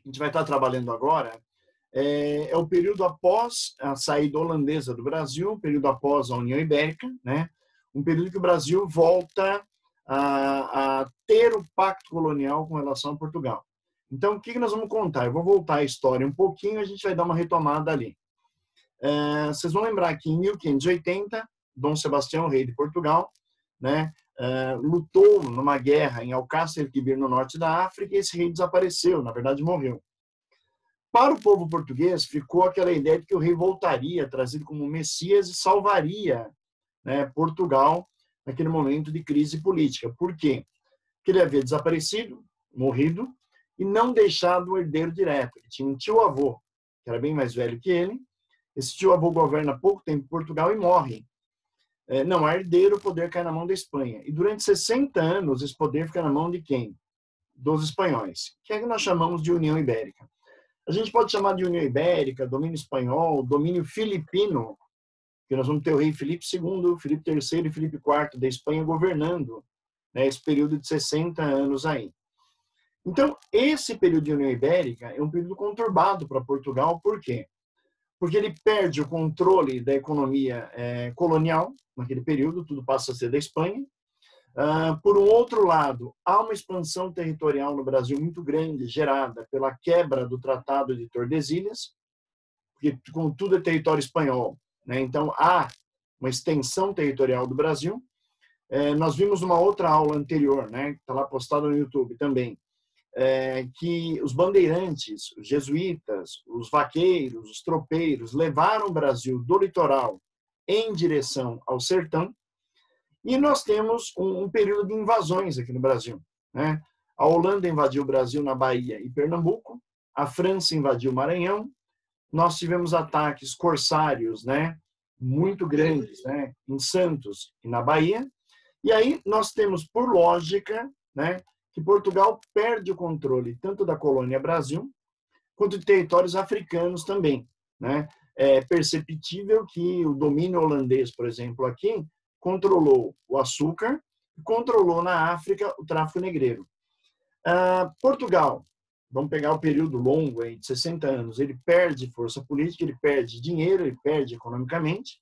a gente vai estar trabalhando agora é o período após a saída holandesa do Brasil, um período após a União Ibérica, né? Um período que o Brasil volta a ter o pacto colonial com relação a Portugal. Então, o que nós vamos contar? Eu vou voltar a história um pouquinho, a gente vai dar uma retomada ali. Vocês vão lembrar que em 1580, Dom Sebastião, rei de Portugal, né, lutou numa guerra em Alcácer Quibir, no norte da África, e esse rei desapareceu, na verdade morreu. Para o povo português, ficou aquela ideia de que o rei voltaria, trazido como Messias, e salvaria, né, Portugal naquele momento de crise política. Por quê? Porque ele havia desaparecido, morrido, e não deixado o herdeiro direto. Ele tinha um tio-avô, que era bem mais velho que ele. Esse tio-avô governa pouco tempo em Portugal e morre. Não há herdeiro, o poder cai na mão da Espanha. E durante 60 anos, esse poder fica na mão de quem? Dos espanhóis, que é que nós chamamos de União Ibérica. A gente pode chamar de União Ibérica, domínio espanhol, domínio filipino, que nós vamos ter o rei Filipe II, Filipe III e Filipe IV da Espanha governando, né, esse período de 60 anos aí. Então, esse período de União Ibérica é um período conturbado para Portugal, por quê? Porque ele perde o controle da economia colonial, naquele período, tudo passa a ser da Espanha. Por um outro lado, há uma expansão territorial no Brasil muito grande, gerada pela quebra do Tratado de Tordesilhas, porque como tudo é território espanhol, né? Então há uma extensão territorial do Brasil. Nós vimos uma outra aula anterior, né, que está lá postada no YouTube também, que os bandeirantes, os jesuítas, os vaqueiros, os tropeiros levaram o Brasil do litoral em direção ao sertão. E nós temos um período de invasões aqui no Brasil, né? A Holanda invadiu o Brasil na Bahia e Pernambuco, a França invadiu o Maranhão, nós tivemos ataques corsários, né, muito grandes, né, em Santos e na Bahia. E aí nós temos, por lógica, né, que Portugal perde o controle tanto da colônia Brasil quanto de territórios africanos também, né? É perceptível que o domínio holandês, por exemplo, aqui, controlou o açúcar e controlou na África o tráfico negreiro. Portugal, vamos pegar o período longo aí, de 60 anos, ele perde força política, ele perde dinheiro, ele perde economicamente.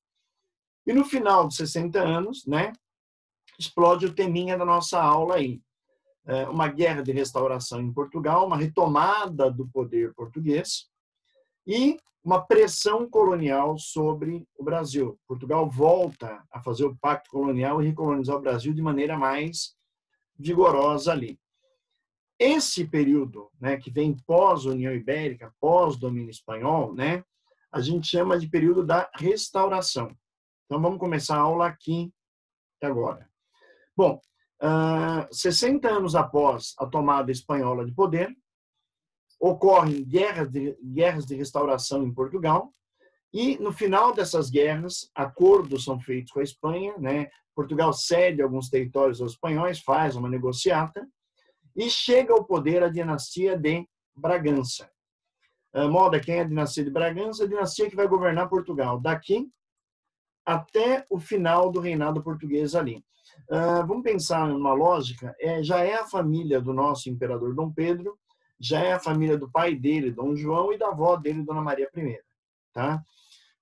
E no final de 60 anos, né, explode o teminha da nossa aula aí. Uma guerra de restauração em Portugal, uma retomada do poder português e uma pressão colonial sobre o Brasil. Portugal volta a fazer o pacto colonial e recolonizar o Brasil de maneira mais vigorosa ali. Esse período, né, que vem pós-União Ibérica, pós-domínio espanhol, né, a gente chama de período da restauração. Então, vamos começar a aula aqui agora. Bom, 60 anos após a tomada espanhola de poder, ocorrem guerras de restauração em Portugal, e no final dessas guerras, acordos são feitos com a Espanha, né? Portugal cede alguns territórios aos espanhóis, faz uma negociata, e chega ao poder a dinastia de Bragança. Moda, quem é a dinastia de Bragança? A dinastia que vai governar Portugal daqui até o final do reinado português ali. Vamos pensar numa lógica, já é a família do nosso imperador Dom Pedro, já é a família do pai dele, Dom João, e da avó dele, Dona Maria I. Tá?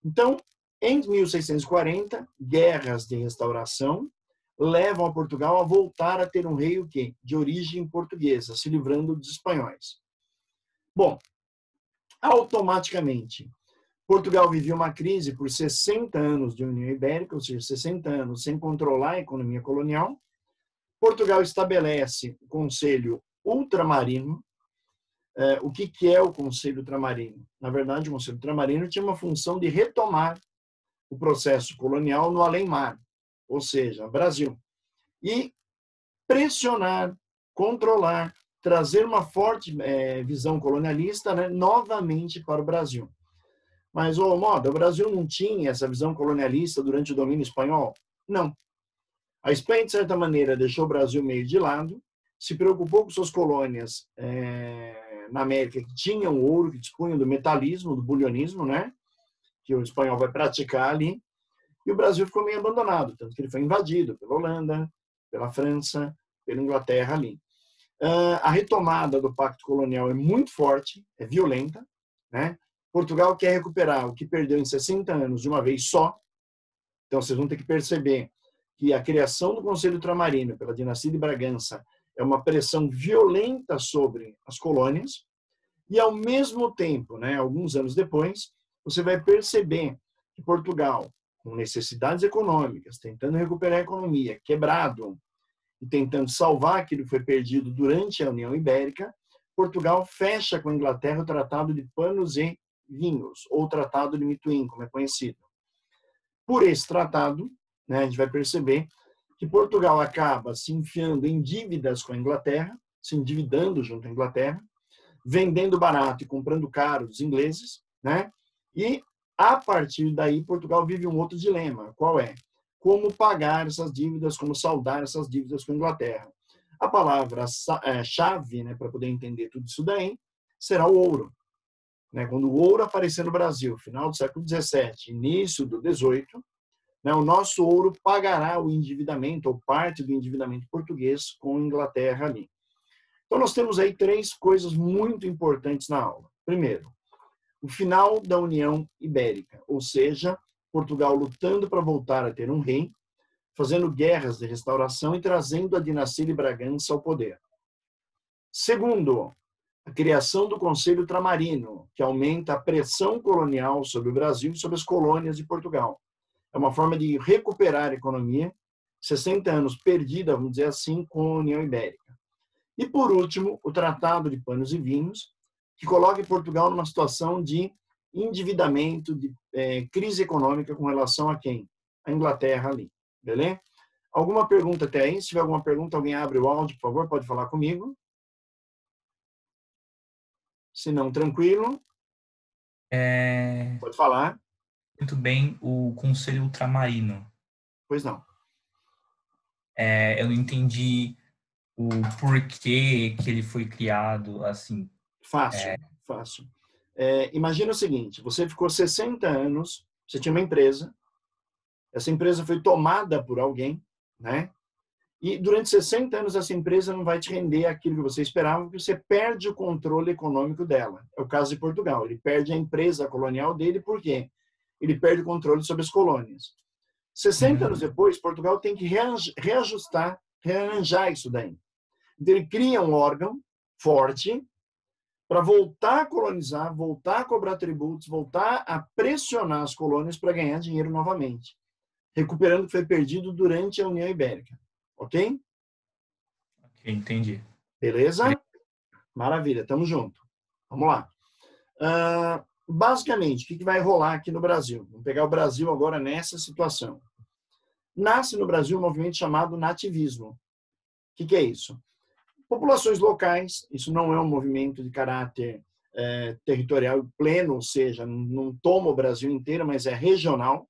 Então, em 1640, guerras de restauração levam a Portugal a voltar a ter um rei o quê? De origem portuguesa, se livrando dos espanhóis. Bom, automaticamente, Portugal vivia uma crise por 60 anos de União Ibérica, ou seja, 60 anos sem controlar a economia colonial. Portugal estabelece o Conselho Ultramarino. O que é o Conselho Ultramarino? Na verdade, o Conselho Ultramarino tinha uma função de retomar o processo colonial no além-mar, ou seja, Brasil, e pressionar, controlar, trazer uma forte visão colonialista, né, novamente para o Brasil. Mas, Moda, o Brasil não tinha essa visão colonialista durante o domínio espanhol? Não. A Espanha, de certa maneira, deixou o Brasil meio de lado, se preocupou com suas colônias na América que tinham ouro, que dispunham do metalismo, do bulionismo, né? Que o espanhol vai praticar ali, e o Brasil ficou meio abandonado, tanto que ele foi invadido pela Holanda, pela França, pela Inglaterra ali. A retomada do pacto colonial é muito forte, é violenta, né? Portugal quer recuperar o que perdeu em 60 anos de uma vez só. Então, vocês vão ter que perceber que a criação do Conselho Ultramarino pela dinastia de Bragança é uma pressão violenta sobre as colônias e, ao mesmo tempo, né, alguns anos depois, você vai perceber que Portugal, com necessidades econômicas, tentando recuperar a economia, quebrado, e tentando salvar aquilo que foi perdido durante a União Ibérica, Portugal fecha com a Inglaterra o Tratado de Panos e Vinhos, ou Tratado de Mituim, como é conhecido. Por esse tratado, né, a gente vai perceber que Portugal acaba se enfiando em dívidas com a Inglaterra, se endividando junto à Inglaterra, vendendo barato e comprando caro dos ingleses, né? E, a partir daí, Portugal vive um outro dilema. Qual é? Como pagar essas dívidas, como saldar essas dívidas com a Inglaterra. A palavra-chave, né, para poder entender tudo isso daí, será o ouro. Né? Quando o ouro aparecer no Brasil, final do século XVII, início do XVIII, né, o nosso ouro pagará o endividamento, ou parte do endividamento português com a Inglaterra ali. Então, nós temos aí 3 coisas muito importantes na aula. Primeiro, o final da União Ibérica, ou seja, Portugal lutando para voltar a ter um rei, fazendo guerras de restauração e trazendo a dinastia de Bragança ao poder. Segundo, a criação do Conselho Ultramarino, que aumenta a pressão colonial sobre o Brasil e sobre as colônias de Portugal. É uma forma de recuperar a economia, 60 anos perdida, vamos dizer assim, com a União Ibérica. E, por último, o Tratado de Panos e Vinhos, que coloca Portugal numa situação de endividamento, de crise econômica com relação a quem? A Inglaterra ali, beleza? Alguma pergunta até aí? Se tiver alguma pergunta, alguém abre o áudio, por favor, pode falar comigo. Se não, tranquilo. Pode falar. Muito bem, o Conselho Ultramarino. Pois não. Eu não entendi o porquê que ele foi criado assim. Fácil, fácil. Imagina o seguinte, você ficou 60 anos, você tinha uma empresa, essa empresa foi tomada por alguém, né? E durante 60 anos essa empresa não vai te render aquilo que você esperava, porque você perde o controle econômico dela. É o caso de Portugal. Ele perde a empresa colonial dele, por quê? Ele perde o controle sobre as colônias. 60 anos depois, Portugal tem que reajustar, rearranjar isso daí. Então ele cria um órgão forte para voltar a colonizar, voltar a cobrar tributos, voltar a pressionar as colônias para ganhar dinheiro novamente, recuperando o que foi perdido durante a União Ibérica. Ok? Ok, entendi. Beleza? Maravilha, tamo junto. Vamos lá. Basicamente, o que vai rolar aqui no Brasil? Vamos pegar o Brasil agora nessa situação. Nasce no Brasil um movimento chamado nativismo. O que é isso? Populações locais, isso não é um movimento de caráter territorial pleno, ou seja, não toma o Brasil inteiro, mas é regional.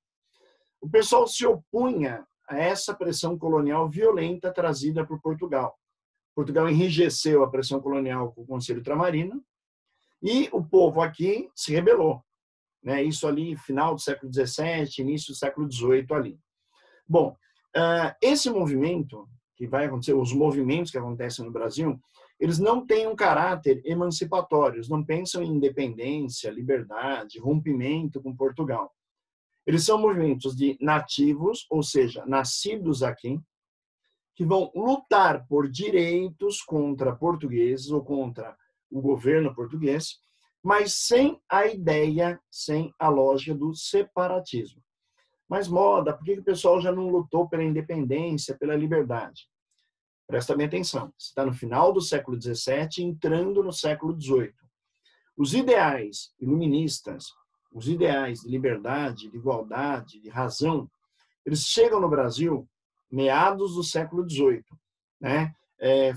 O pessoal se opunha a essa pressão colonial violenta trazida por Portugal. Portugal enrijeceu a pressão colonial com o Conselho Ultramarino e o povo aqui se rebelou. Né? Isso ali, final do século XVII, início do século XVIII ali. Bom, esse movimento que vai acontecer, os movimentos que acontecem no Brasil, eles não têm um caráter emancipatório, eles não pensam em independência, liberdade, rompimento com Portugal. Eles são movimentos de nativos, ou seja, nascidos aqui, que vão lutar por direitos contra portugueses ou contra o governo português, mas sem a ideia, sem a lógica do separatismo. Mas, Moda, por que o pessoal já não lutou pela independência, pela liberdade? Presta bem atenção. Você está no final do século XVII, entrando no século XVIII. Os ideais iluministas, os ideais de liberdade, de igualdade, de razão, eles chegam no Brasil meados do século XVIII. Né?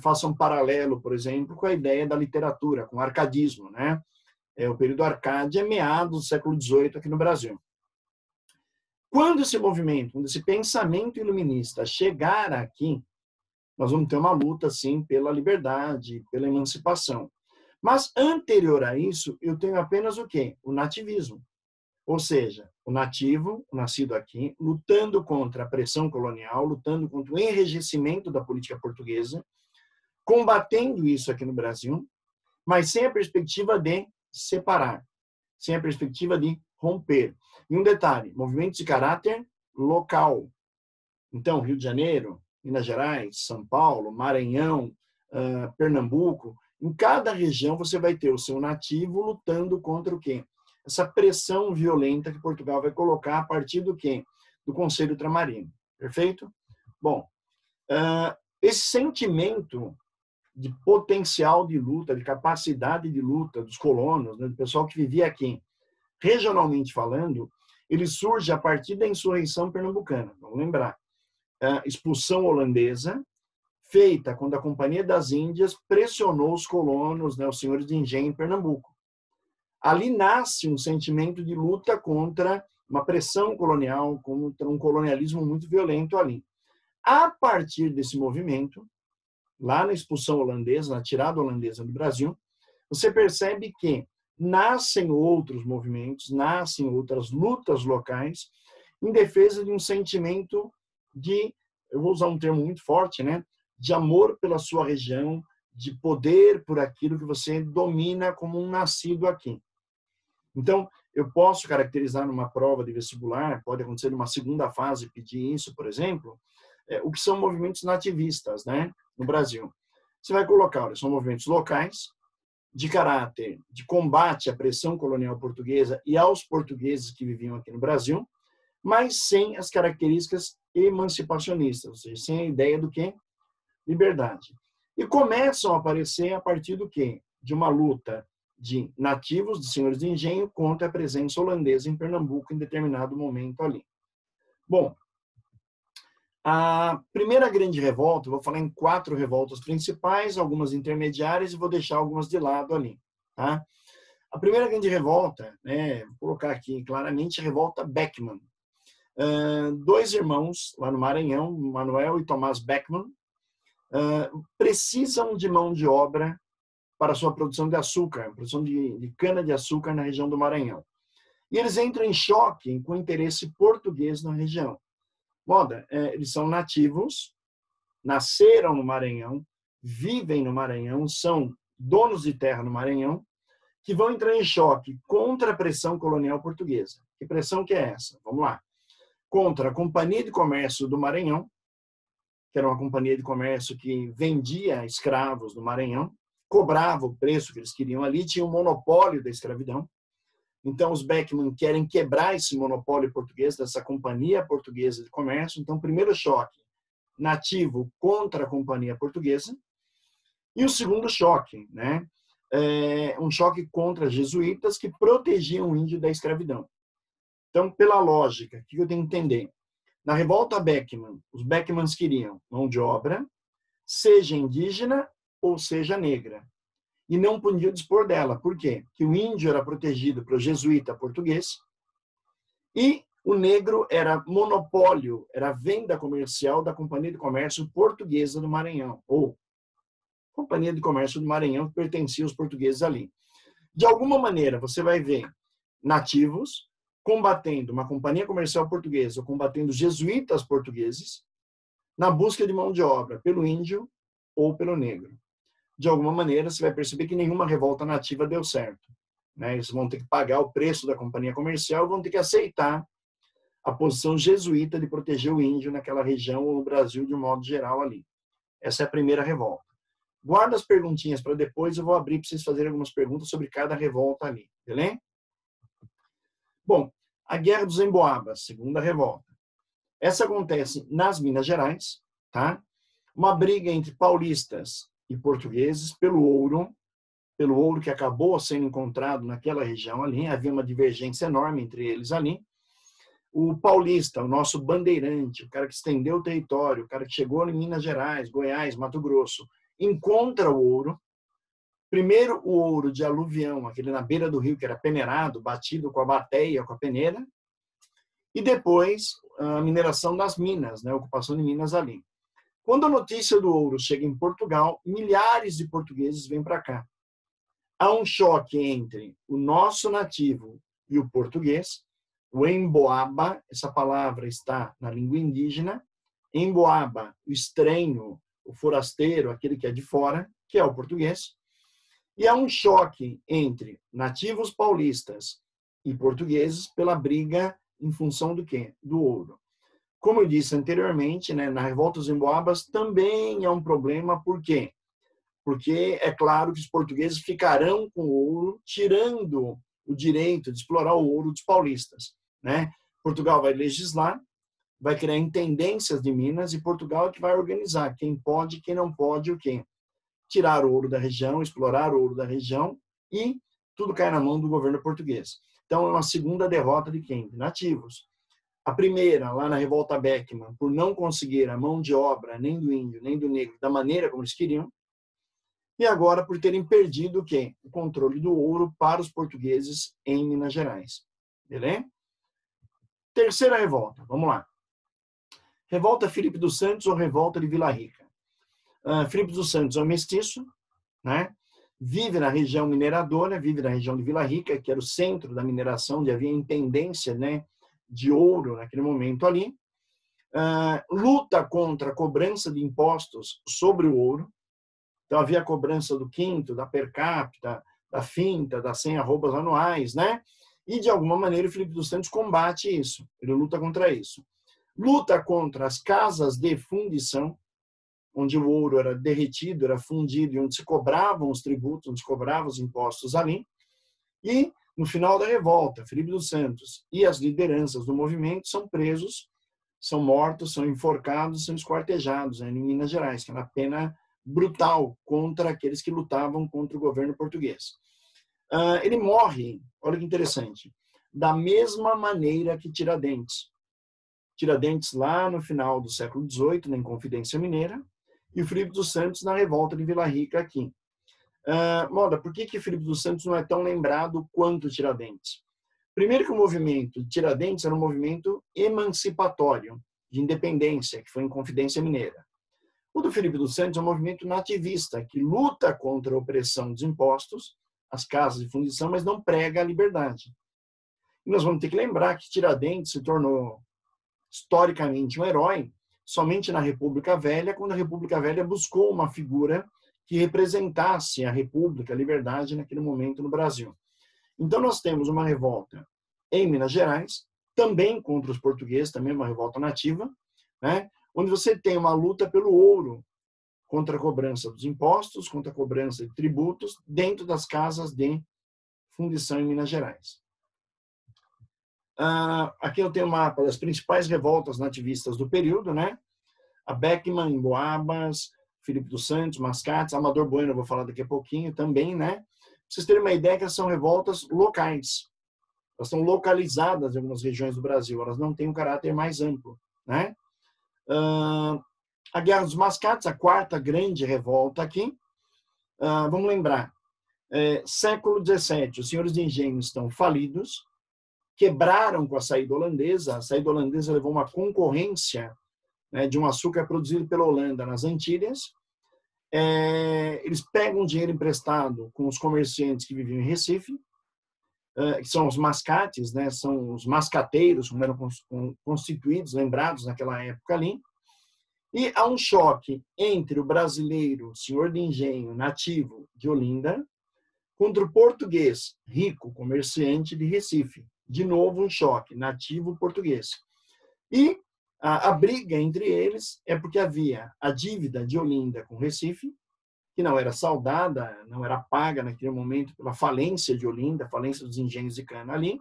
Faça um paralelo, por exemplo, com a ideia da literatura, com o arcadismo. Né? O período arcade é meados do século XVIII aqui no Brasil. Quando esse movimento, quando esse pensamento iluminista chegar aqui, nós vamos ter uma luta, sim, pela liberdade, pela emancipação. Mas, anterior a isso, eu tenho apenas o quê? O nativismo. Ou seja, o nativo, o nascido aqui, lutando contra a pressão colonial, lutando contra o enrijecimento da política portuguesa, combatendo isso aqui no Brasil, mas sem a perspectiva de separar, sem a perspectiva de romper. E um detalhe, movimentos de caráter local. Então, Rio de Janeiro, Minas Gerais, São Paulo, Maranhão, Pernambuco, em cada região você vai ter o seu nativo lutando contra o quê? Essa pressão violenta que Portugal vai colocar a partir do quê? Do Conselho Ultramarino. Perfeito? Bom, esse sentimento de potencial de luta, de capacidade de luta dos colonos, né, do pessoal que vivia aqui, regionalmente falando, ele surge a partir da insurreição pernambucana. Vamos lembrar. A expulsão holandesa, feita quando a Companhia das Índias pressionou os colonos, né, os senhores de engenho em Pernambuco. Ali nasce um sentimento de luta contra uma pressão colonial, contra um colonialismo muito violento ali. A partir desse movimento, lá na expulsão holandesa, na tirada holandesa do Brasil, você percebe que nascem outros movimentos, nascem outras lutas locais em defesa de um sentimento de, eu vou usar um termo muito forte, né, de amor pela sua região, de poder por aquilo que você domina como um nascido aqui. Então, eu posso caracterizar numa prova de vestibular, pode acontecer numa segunda fase pedir isso, por exemplo, o que são movimentos nativistas, né, no Brasil. Você vai colocar, olha, são movimentos locais, de caráter de combate à pressão colonial portuguesa e aos portugueses que viviam aqui no Brasil, mas sem as características emancipacionistas, ou seja, sem a ideia do quê? Liberdade. E começam a aparecer a partir do quê? De uma luta de nativos, de senhores de engenho, contra a presença holandesa em Pernambuco em determinado momento ali. Bom, a primeira grande revolta, eu vou falar em 4 revoltas principais, algumas intermediárias e vou deixar algumas de lado ali. Tá? A primeira grande revolta, né, vou colocar aqui claramente, a revolta Beckman. 2 irmãos lá no Maranhão, Manuel e Tomás Beckman, precisam de mão de obra para a sua produção de açúcar, produção de cana-de-açúcar na região do Maranhão. E eles entram em choque com o interesse português na região. Moda, eles são nativos, nasceram no Maranhão, vivem no Maranhão, são donos de terra no Maranhão, que vão entrar em choque contra a pressão colonial portuguesa. Que pressão que é essa? Vamos lá. Contra a Companhia de Comércio do Maranhão, que era uma companhia de comércio que vendia escravos no Maranhão, cobrava o preço que eles queriam ali, tinha um monopólio da escravidão. Então, os Beckman querem quebrar esse monopólio português, dessa companhia portuguesa de comércio. Então, primeiro choque, nativo contra a companhia portuguesa. E o segundo choque, né? Um choque contra jesuítas que protegiam o índio da escravidão. Então, pela lógica, o que eu tenho que entender? Na revolta Beckman, os Beckmans queriam mão de obra, seja indígena ou seja negra. E não podiam dispor dela. Por quê? Porque o índio era protegido pelo jesuíta português e o negro era monopólio, era venda comercial da Companhia de Comércio Portuguesa do Maranhão, ou Companhia de Comércio do Maranhão, que pertencia aos portugueses ali. De alguma maneira, você vai ver nativos combatendo uma companhia comercial portuguesa, ou combatendo jesuítas portugueses, na busca de mão de obra pelo índio ou pelo negro. De alguma maneira, você vai perceber que nenhuma revolta nativa deu certo. Né? Eles vão ter que pagar o preço da companhia comercial, vão ter que aceitar a posição jesuíta de proteger o índio naquela região ou no Brasil de um modo geral ali. Essa é a primeira revolta. Guarda as perguntinhas para depois, eu vou abrir para vocês fazerem algumas perguntas sobre cada revolta ali. Beleza? Bom, a Guerra dos Emboabas, segunda revolta. Essa acontece nas Minas Gerais, tá? Uma briga entre paulistas e portugueses pelo ouro que acabou sendo encontrado naquela região ali, havia uma divergência enorme entre eles ali. O paulista, o nosso bandeirante, o cara que estendeu o território, o cara que chegou em Minas Gerais, Goiás, Mato Grosso, encontra o ouro. Primeiro o ouro de aluvião, aquele na beira do rio que era peneirado, batido com a bateia, com a peneira. E depois a mineração das minas, né, a ocupação de minas ali. Quando a notícia do ouro chega em Portugal, milhares de portugueses vêm para cá. Há um choque entre o nosso nativo e o português. O emboaba, essa palavra está na língua indígena. Emboaba, o estranho, o forasteiro, aquele que é de fora, que é o português. E há um choque entre nativos paulistas e portugueses pela briga em função do quê? Do ouro. Como eu disse anteriormente, né, na Revolta dos Emboabas também é um problema, por quê? Porque é claro que os portugueses ficarão com o ouro, tirando o direito de explorar o ouro dos paulistas, né? Portugal vai legislar, vai criar intendências de Minas e Portugal é que vai organizar quem pode, quem não pode, o quê? Tirar o ouro da região, explorar o ouro da região e tudo cai na mão do governo português. Então, é uma segunda derrota de quem? De nativos. A primeira, lá na Revolta Beckman, por não conseguir a mão de obra nem do índio, nem do negro, da maneira como eles queriam. E agora, por terem perdido o quê? O controle do ouro para os portugueses em Minas Gerais. Beleza? Terceira revolta, vamos lá. Revolta Filipe dos Santos ou Revolta de Vila Rica? Filipe dos Santos é um mestiço, né? Vive na região mineradora, vive na região de Vila Rica, que era o centro da mineração, onde havia intendência, né, de ouro naquele momento ali. Luta contra a cobrança de impostos sobre o ouro. Então, havia a cobrança do quinto, da per capita, da finta, das 100 arrobas anuais, né? E, de alguma maneira, o Filipe dos Santos combate isso. Ele luta contra isso. Luta contra as casas de fundição, onde o ouro era derretido, era fundido, e onde se cobravam os tributos, onde se cobravam os impostos ali. E, no final da revolta, Filipe dos Santos e as lideranças do movimento são presos, são mortos, são enforcados, são esquartejados, né, em Minas Gerais, que era uma pena brutal contra aqueles que lutavam contra o governo português. Ele morre, olha que interessante, da mesma maneira que Tiradentes. Tiradentes lá no final do século XVIII, na Inconfidência Mineira, e o Filipe dos Santos na revolta de Vila Rica aqui. Moda, por que Filipe dos Santos não é tão lembrado quanto Tiradentes? Primeiro que o movimento de Tiradentes era um movimento emancipatório, de independência, que foi em Inconfidência Mineira. O do Filipe dos Santos é um movimento nativista, que luta contra a opressão dos impostos, as casas de fundição, mas não prega a liberdade. E nós vamos ter que lembrar que Tiradentes se tornou historicamente um herói somente na República Velha, quando a República Velha buscou uma figura que representasse a República, a liberdade naquele momento no Brasil. Então nós temos uma revolta em Minas Gerais, também contra os portugueses, também uma revolta nativa, né? Onde você tem uma luta pelo ouro, contra a cobrança dos impostos, contra a cobrança de tributos, dentro das casas de fundição em Minas Gerais. Aqui eu tenho um mapa das principais revoltas nativistas do período, né? A Beckman, Emboabas, Filipe dos Santos, Mascates, Amador Bueno, eu vou falar daqui a pouquinho também, né? Pra vocês terem uma ideia que são revoltas locais. Elas estão localizadas em algumas regiões do Brasil, elas não têm um caráter mais amplo, né? A Guerra dos Mascates, a quarta grande revolta aqui. Vamos lembrar, século XVII, os senhores de engenho estão falidos, quebraram com a saída holandesa. A saída holandesa levou uma concorrência, né, de um açúcar produzido pela Holanda nas Antilhas. Eles pegam dinheiro emprestado com os comerciantes que viviam em Recife, que são os mascates, né, são os mascateiros, como eram constituídos, lembrados naquela época ali. E há um choque entre o brasileiro, senhor de engenho, nativo de Olinda, contra o português, rico, comerciante de Recife. De novo, um choque, nativo português. E a briga entre eles é porque havia a dívida de Olinda com Recife, que não era saldada, não era paga naquele momento pela falência de Olinda, falência dos engenhos de cana ali.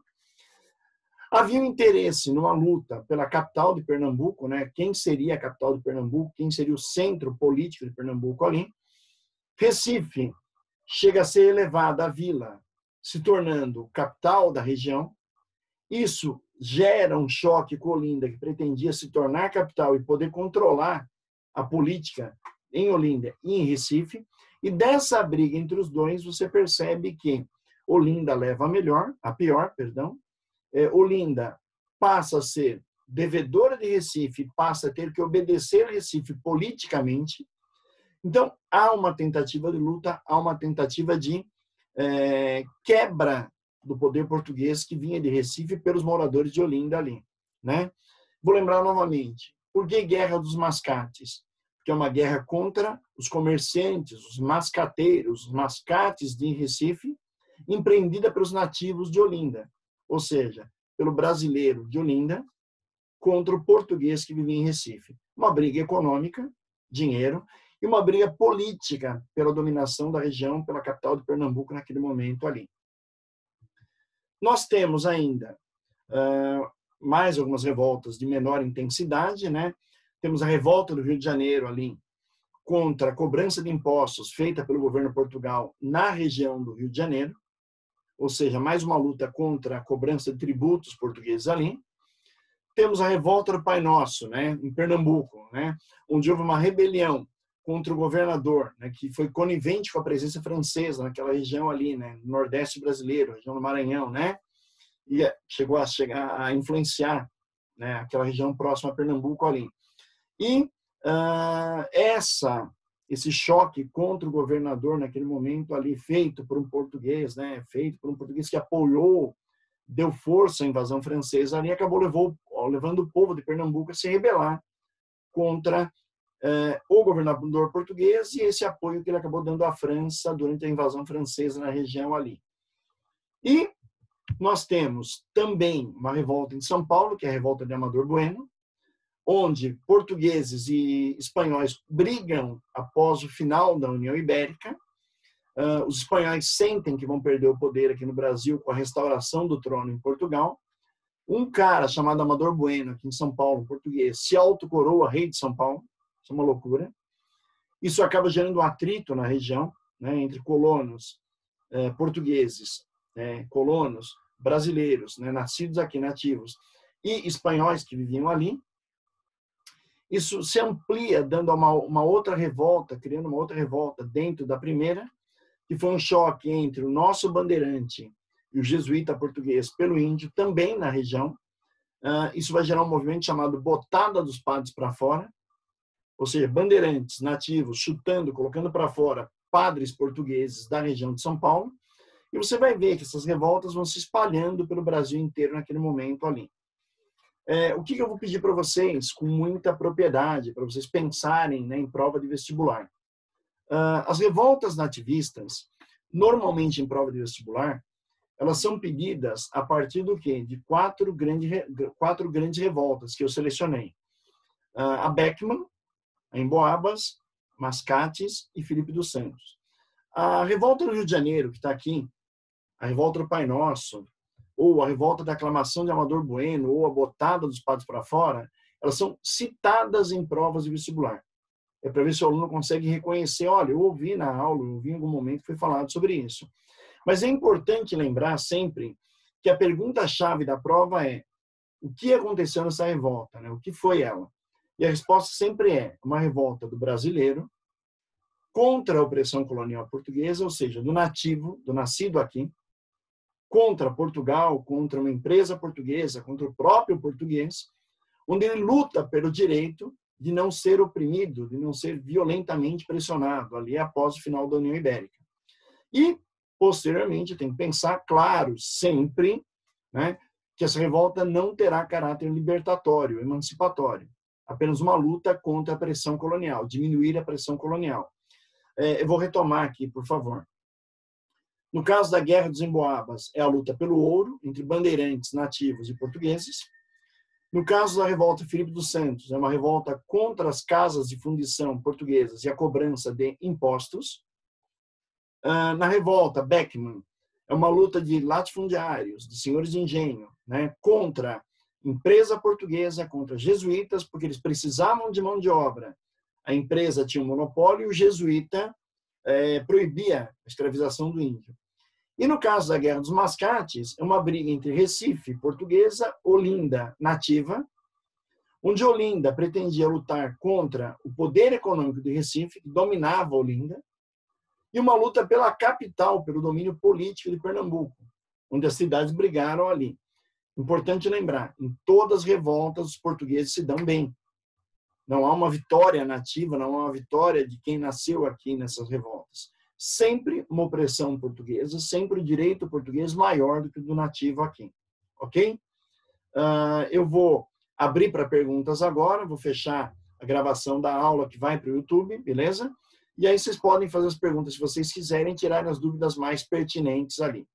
Havia um interesse numa luta pela capital de Pernambuco, né? Quem seria a capital de Pernambuco, quem seria o centro político de Pernambuco ali. Recife chega a ser elevada à vila, se tornando capital da região. Isso gera um choque com Olinda, que pretendia se tornar capital e poder controlar a política em Olinda e em Recife. E dessa briga entre os dois, você percebe que Olinda leva a pior. Olinda passa a ser devedora de Recife, passa a ter que obedecer Recife politicamente. Então, há uma tentativa de luta, há uma tentativa de quebra do poder português que vinha de Recife pelos moradores de Olinda ali, né? Vou lembrar novamente, por que Guerra dos Mascates? que é uma guerra contra os comerciantes, os mascateiros, os mascates de Recife, empreendida pelos nativos de Olinda, ou seja, pelo brasileiro de Olinda contra o português que vivia em Recife. Uma briga econômica, dinheiro, e uma briga política pela dominação da região, pela capital de Pernambuco naquele momento ali. Nós temos ainda mais algumas revoltas de menor intensidade, né? Temos a revolta do Rio de Janeiro ali contra a cobrança de impostos feita pelo governo de Portugal na região do Rio de Janeiro, ou seja, mais uma luta contra a cobrança de tributos portugueses ali. Temos a revolta do Pai Nosso, né, em Pernambuco, né, onde houve uma rebelião contra o governador, né, que foi conivente com a presença francesa naquela região ali, né, no Nordeste brasileiro, região do Maranhão, né, e chegou a influenciar, né, aquela região próxima a Pernambuco ali. E esse choque contra o governador naquele momento ali, feito por um português, né, feito por um português que apoiou, deu força à invasão francesa ali, acabou levando o povo de Pernambuco a se rebelar contra o governador português e esse apoio que ele acabou dando à França durante a invasão francesa na região ali. E nós temos também uma revolta em São Paulo, que é a revolta de Amador Bueno, onde portugueses e espanhóis brigam após o final da União Ibérica. Os espanhóis sentem que vão perder o poder aqui no Brasil com a restauração do trono em Portugal. Um cara chamado Amador Bueno, aqui em São Paulo, um português, se autocoroa rei de São Paulo. Isso é uma loucura. Isso acaba gerando um atrito na região, né, entre colonos portugueses, colonos brasileiros, né, nascidos aqui, nativos, e espanhóis que viviam ali. Isso se amplia, dando uma outra revolta, criando uma outra revolta dentro da primeira, que foi um choque entre o nosso bandeirante e o jesuíta português pelo índio, também na região. Isso vai gerar um movimento chamado Botada dos Padres para Fora, ou seja, bandeirantes nativos chutando, colocando para fora padres portugueses da região de São Paulo. E você vai ver que essas revoltas vão se espalhando pelo Brasil inteiro naquele momento ali. O que eu vou pedir para vocês, com muita propriedade, para vocês pensarem, né, em prova de vestibular? As revoltas nativistas, normalmente em prova de vestibular, elas são pedidas a partir do quê? De quatro grandes revoltas que eu selecionei. A Beckman, a Emboabas, Mascates e Filipe dos Santos. A revolta do Rio de Janeiro, que está aqui, a revolta do Pai Nosso, ou a revolta da aclamação de Amador Bueno, ou a botada dos padres para fora, elas são citadas em provas de vestibular. É para ver se o aluno consegue reconhecer, olha, eu ouvi na aula, eu ouvi em algum momento que foi falado sobre isso. Mas é importante lembrar sempre que a pergunta-chave da prova é o que aconteceu nessa revolta, né? O que foi ela? E a resposta sempre é uma revolta do brasileiro contra a opressão colonial portuguesa, ou seja, do nativo, do nascido aqui, contra Portugal, contra uma empresa portuguesa, contra o próprio português, onde ele luta pelo direito de não ser oprimido, de não ser violentamente pressionado, ali após o final da União Ibérica. E, posteriormente, tem que pensar, claro, sempre, né, que essa revolta não terá caráter libertatório, emancipatório, apenas uma luta contra a pressão colonial, diminuir a pressão colonial. Eu vou retomar aqui, por favor. No caso da Guerra dos Emboabas, é a luta pelo ouro entre bandeirantes nativos e portugueses. No caso da revolta Filipe dos Santos, é uma revolta contra as casas de fundição portuguesas e a cobrança de impostos. Na revolta Beckman, é uma luta de latifundiários, de senhores de engenho, né, contra empresa portuguesa, contra jesuítas, porque eles precisavam de mão de obra. A empresa tinha um monopólio e o jesuíta proibia a escravização do índio. E no caso da Guerra dos Mascates, é uma briga entre Recife, portuguesa, Olinda, nativa, onde Olinda pretendia lutar contra o poder econômico de Recife, que dominava Olinda, e uma luta pela capital, pelo domínio político de Pernambuco, onde as cidades brigaram ali. Importante lembrar, em todas as revoltas os portugueses se dão bem. Não há uma vitória nativa, não há uma vitória de quem nasceu aqui nessas revoltas. Sempre uma opressão portuguesa, sempre o direito português maior do que o do nativo aqui. Ok? Eu vou abrir para perguntas agora, vou fechar a gravação da aula que vai para o YouTube, beleza? E aí vocês podem fazer as perguntas se vocês quiserem, tirar as dúvidas mais pertinentes ali.